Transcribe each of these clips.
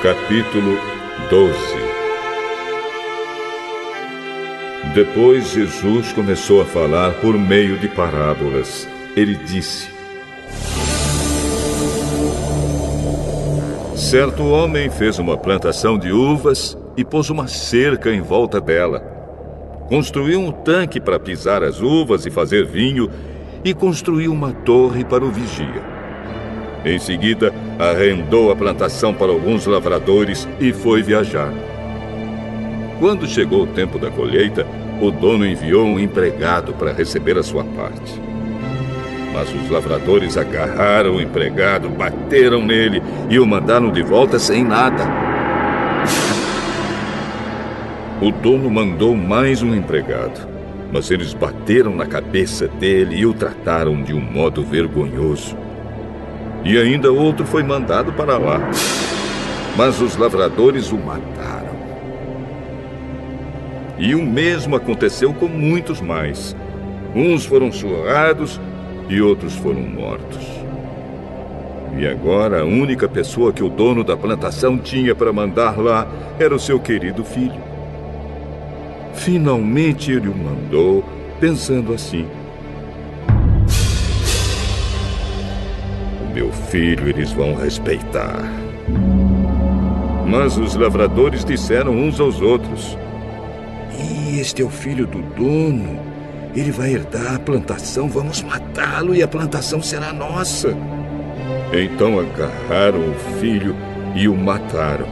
Capítulo 12. Depois Jesus começou a falar por meio de parábolas. Ele disse: Certo homem fez uma plantação de uvas e pôs uma cerca em volta dela. Construiu um tanque para pisar as uvas e fazer vinho e construiu uma torre para o vigia. Em seguida, arrendou a plantação para alguns lavradores e foi viajar. Quando chegou o tempo da colheita, o dono enviou um empregado para receber a sua parte. Mas os lavradores agarraram o empregado, bateram nele e o mandaram de volta sem nada. O dono mandou mais um empregado, mas eles bateram na cabeça dele e o trataram de um modo vergonhoso. E ainda outro foi mandado para lá, mas os lavradores o mataram. E o mesmo aconteceu com muitos mais. Uns foram surrados e outros foram mortos. E agora a única pessoa que o dono da plantação tinha para mandar lá era o seu querido filho. Finalmente ele o mandou, pensando assim: meu filho eles vão respeitar. Mas os lavradores disseram uns aos outros: e este é o filho do dono. Ele vai herdar a plantação, vamos matá-lo e a plantação será nossa. Então agarraram o filho e o mataram.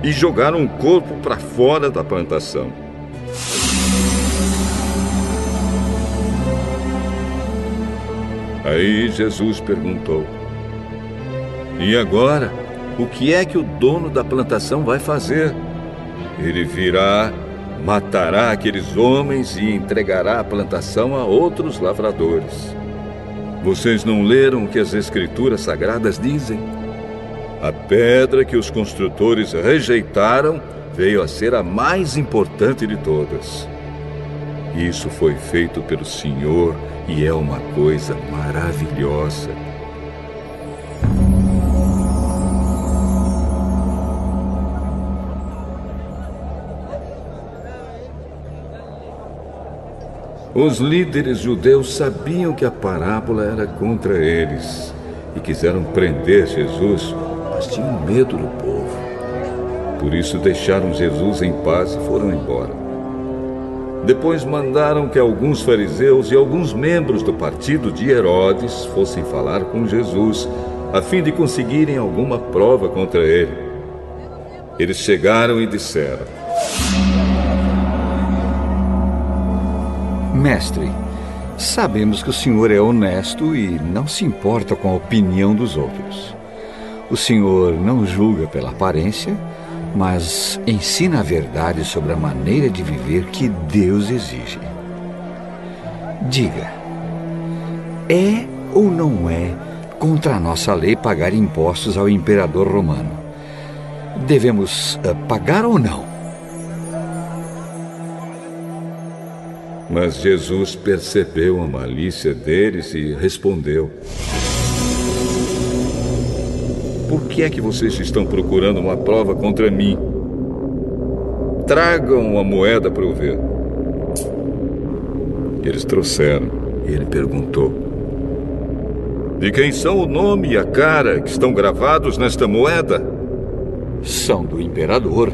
E jogaram o corpo para fora da plantação. Aí Jesus perguntou: e agora, o que é que o dono da plantação vai fazer? Ele virá, matará aqueles homens e entregará a plantação a outros lavradores. Vocês não leram o que as Escrituras Sagradas dizem? A pedra que os construtores rejeitaram veio a ser a mais importante de todas. Isso foi feito pelo Senhor e é uma coisa maravilhosa. Os líderes judeus sabiam que a parábola era contra eles e quiseram prender Jesus, mas tinham medo do povo. Por isso deixaram Jesus em paz e foram embora. Depois mandaram que alguns fariseus e alguns membros do partido de Herodes fossem falar com Jesus, a fim de conseguirem alguma prova contra ele. Eles chegaram e disseram: Mestre, sabemos que o senhor é honesto e não se importa com a opinião dos outros. O senhor não julga pela aparência, mas ensina a verdade sobre a maneira de viver que Deus exige. Diga, é ou não é contra a nossa lei pagar impostos ao imperador romano? Devemos pagar ou não? Mas Jesus percebeu a malícia deles e respondeu: por que é que vocês estão procurando uma prova contra mim? Tragam a moeda para eu ver. Eles trouxeram. Ele perguntou: de quem são o nome e a cara que estão gravados nesta moeda? São do imperador.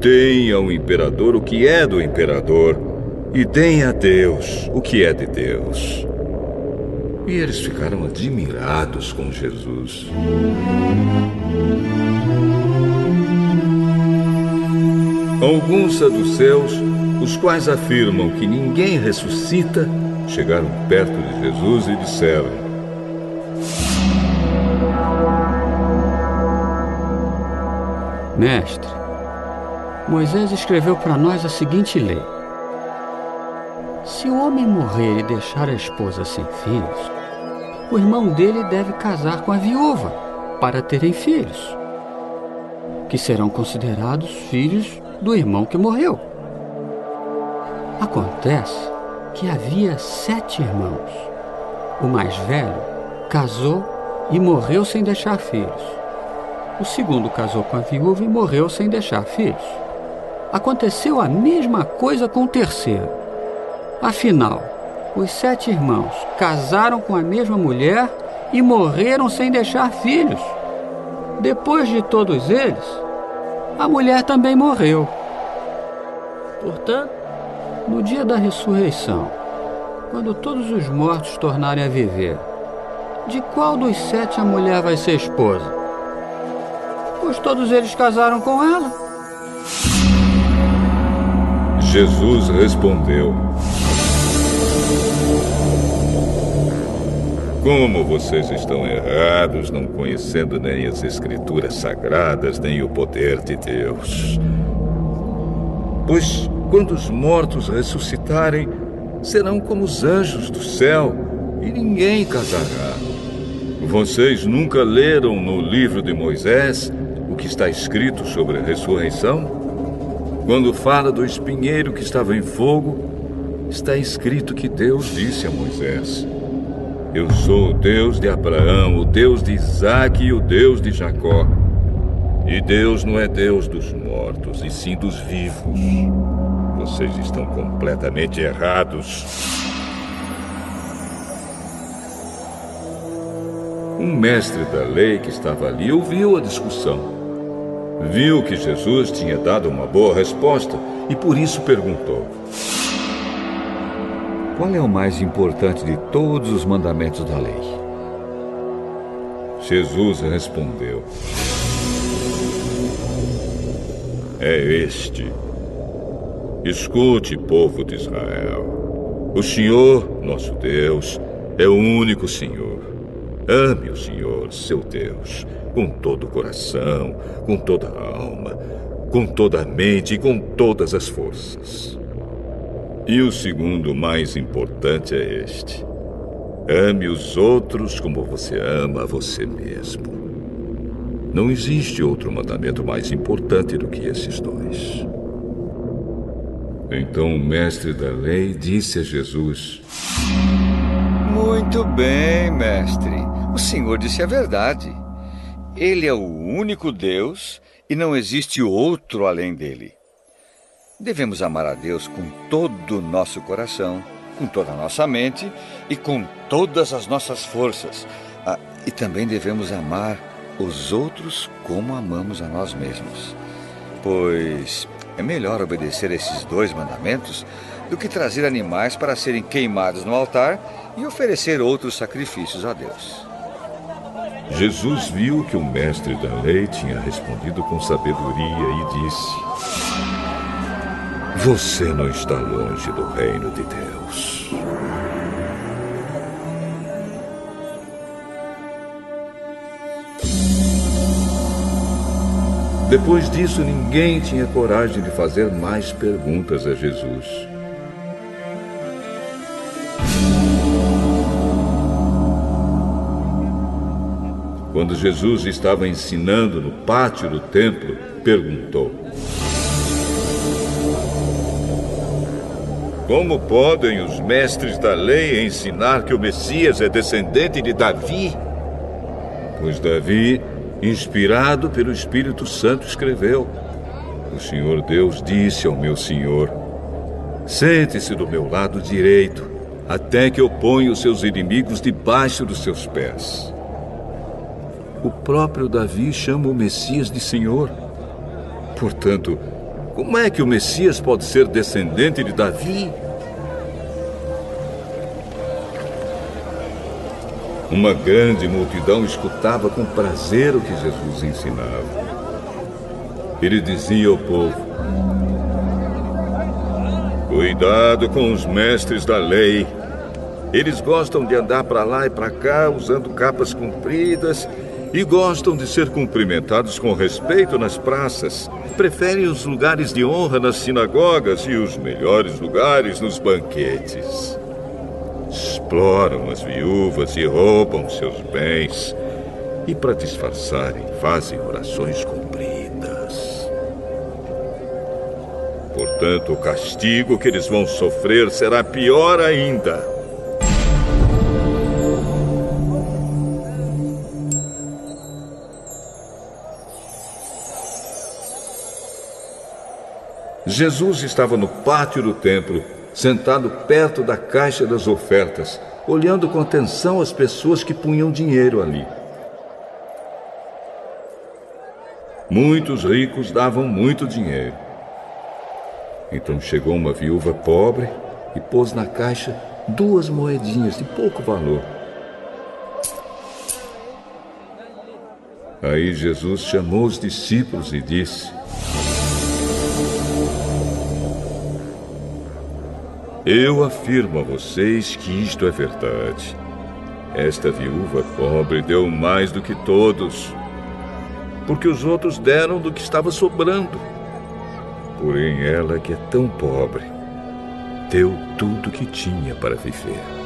Deem ao imperador o que é do imperador, e deem a Deus o que é de Deus. E eles ficaram admirados com Jesus. Alguns saduceus, os quais afirmam que ninguém ressuscita, chegaram perto de Jesus e disseram: Mestre, Moisés escreveu para nós a seguinte lei: se o homem morrer e deixar a esposa sem filhos, o irmão dele deve casar com a viúva para terem filhos, que serão considerados filhos do irmão que morreu. Acontece que havia 7 irmãos. O mais velho casou e morreu sem deixar filhos. O segundo casou com a viúva e morreu sem deixar filhos. Aconteceu a mesma coisa com o terceiro. Afinal, os 7 irmãos casaram com a mesma mulher e morreram sem deixar filhos. Depois de todos eles, a mulher também morreu. Portanto, no dia da ressurreição, quando todos os mortos tornarem a viver, de qual dos 7 a mulher vai ser esposa? Pois todos eles casaram com ela. Jesus respondeu: como vocês estão errados, não conhecendo nem as Escrituras Sagradas, nem o poder de Deus. Pois quando os mortos ressuscitarem, serão como os anjos do céu, e ninguém casará. Vocês nunca leram no livro de Moisés o que está escrito sobre a ressurreição? Quando fala do espinheiro que estava em fogo, está escrito que Deus disse a Moisés: eu sou o Deus de Abraão, o Deus de Isaque e o Deus de Jacó. E Deus não é Deus dos mortos, e sim dos vivos. Vocês estão completamente errados. Um mestre da lei que estava ali ouviu a discussão. Viu que Jesus tinha dado uma boa resposta e por isso perguntou: qual é o mais importante de todos os mandamentos da lei? Jesus respondeu: é este. Escute, povo de Israel. O Senhor, nosso Deus, é o único Senhor. Ame o Senhor, seu Deus, com todo o coração, com toda a alma, com toda a mente e com todas as forças. E o segundo mais importante é este: ame os outros como você ama a você mesmo. Não existe outro mandamento mais importante do que esses dois. Então o mestre da lei disse a Jesus: muito bem, mestre. O senhor disse a verdade. Ele é o único Deus e não existe outro além dele. Devemos amar a Deus com todo o nosso coração, com toda a nossa mente e com todas as nossas forças. E também devemos amar os outros como amamos a nós mesmos. Pois é melhor obedecer esses 2 mandamentos do que trazer animais para serem queimados no altar e oferecer outros sacrifícios a Deus. Jesus viu que o mestre da lei tinha respondido com sabedoria e disse: você não está longe do reino de Deus. Depois disso, ninguém tinha coragem de fazer mais perguntas a Jesus. Quando Jesus estava ensinando no pátio do templo, perguntou: como podem os mestres da lei ensinar que o Messias é descendente de Davi? Pois Davi, inspirado pelo Espírito Santo, escreveu: o Senhor Deus disse ao meu Senhor: sente-se do meu lado direito, até que eu ponha os seus inimigos debaixo dos seus pés. O próprio Davi chama o Messias de Senhor. Portanto, como é que o Messias pode ser descendente de Davi? Uma grande multidão escutava com prazer o que Jesus ensinava. Ele dizia ao povo: cuidado com os mestres da lei. Eles gostam de andar para lá e para cá usando capas compridas e gostam de ser cumprimentados com respeito nas praças. Preferem os lugares de honra nas sinagogas e os melhores lugares nos banquetes. Exploram as viúvas e roubam seus bens. E para disfarçarem, fazem orações compridas. Portanto, o castigo que eles vão sofrer será pior ainda. Jesus estava no pátio do templo, sentado perto da caixa das ofertas, olhando com atenção as pessoas que punham dinheiro ali. Muitos ricos davam muito dinheiro. Então chegou uma viúva pobre e pôs na caixa 2 moedinhas de pouco valor. Aí Jesus chamou os discípulos e disse: Eu afirmo a vocês que isto é verdade. Esta viúva pobre deu mais do que todos, porque os outros deram do que estava sobrando. Porém, ela, que é tão pobre, deu tudo que tinha para viver.